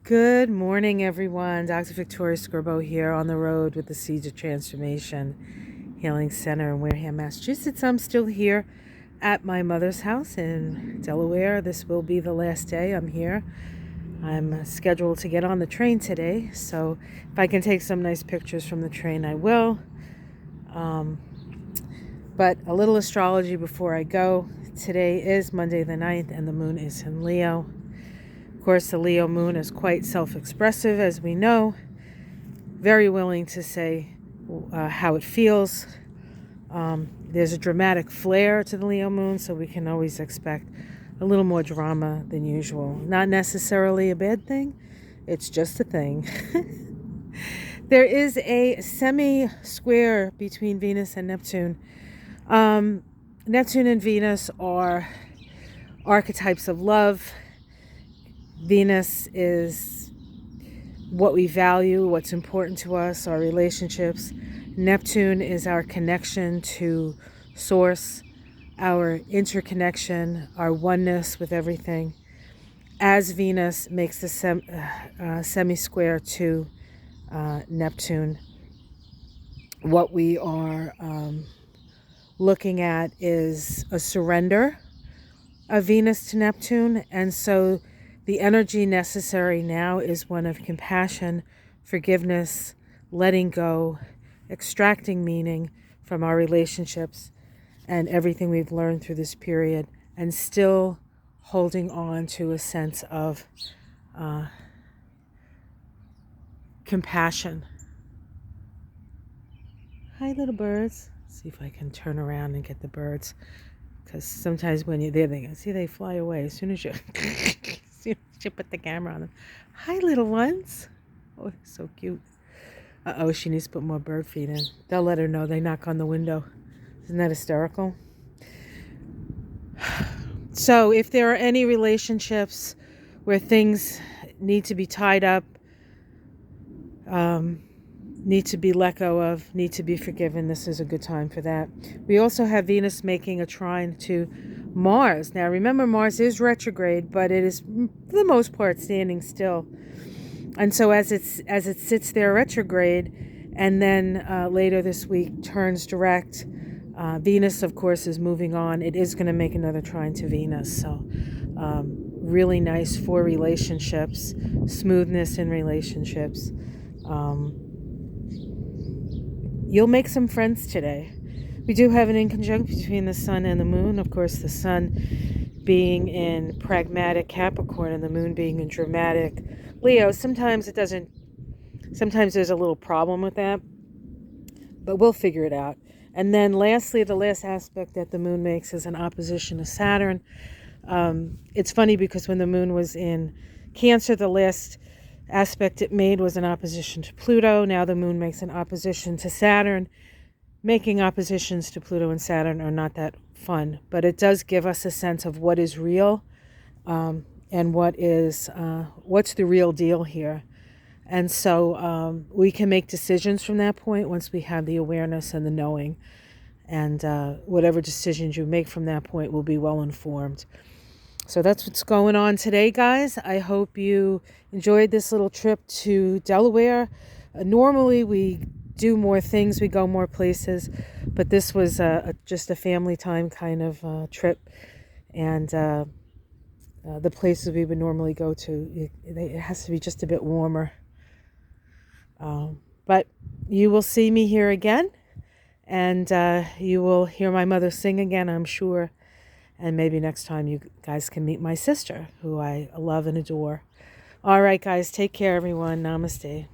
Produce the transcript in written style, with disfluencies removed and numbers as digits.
Good morning, everyone. Dr. Victoria Scorbo here on the road with the Seeds of Transformation Healing Center in Wareham, Massachusetts. I'm still here at my mother's house in Delaware. This will be the last day I'm here. I'm scheduled to get on the train today, so if I can take some nice pictures from the train, I will. But a little astrology before I go. Today is Monday the 9th, and the moon is in Leo. Of course, the Leo moon is quite self-expressive, as we know, very willing to say how it feels. There's a dramatic flair to the Leo moon, so we can always expect a little more drama than usual. Not necessarily a bad thing, it's just a thing. There is a semi-square between Venus and Neptune. Neptune and Venus are archetypes of love. Venus is what we value, what's important to us, our relationships. Neptune is our connection to Source, our interconnection, our oneness with everything. As Venus makes the semi-square to Neptune, what we are looking at is a surrender of Venus to Neptune, and so the energy necessary now is one of compassion, forgiveness, letting go, extracting meaning from our relationships and everything we've learned through this period, and still holding on to a sense of compassion. Hi, little birds. Let's see if I can turn around and get the birds, because sometimes when you're there, they fly away as soon as you put the camera on them. Hi, little ones. Oh, so cute. Uh-oh, she needs to put more bird feed in. They'll let her know. They knock on the window. Isn't that hysterical? So if there are any relationships where things need to be tied up, need to be let go of, need to be forgiven, this is a good time for that. We also have Venus making a trine to Mars. Now remember, Mars is retrograde, but it is for the most part standing still. And so as it sits there retrograde, and then later this week turns direct, Venus, of course, is moving on. It is going to make another trine to Venus. So really nice for relationships, smoothness in relationships. You'll make some friends today. We do have an inconjunction between the sun and the moon. Of course, the sun being in pragmatic Capricorn and the moon being in dramatic Leo. Sometimes there's a little problem with that, but we'll figure it out. And then lastly, the last aspect that the moon makes is an opposition to Saturn. It's funny because when the moon was in Cancer, the last aspect it made was an opposition to Pluto. Now the moon makes an opposition to Saturn. Making oppositions to Pluto and Saturn are not that fun, but it does give us a sense of what is real, and what's the real deal here. And so we can make decisions from that point once we have the awareness and the knowing. And whatever decisions you make from that point will be well informed. So that's what's going on today, guys. I hope you enjoyed this little trip to Delaware. Normally we do more things, we go more places, but this was just a family time kind of trip. And the places we would normally go to, it has to be just a bit warmer. But you will see me here again, and you will hear my mother sing again, I'm sure. And maybe next time you guys can meet my sister, who I love and adore. All right, guys, take care, everyone. Namaste.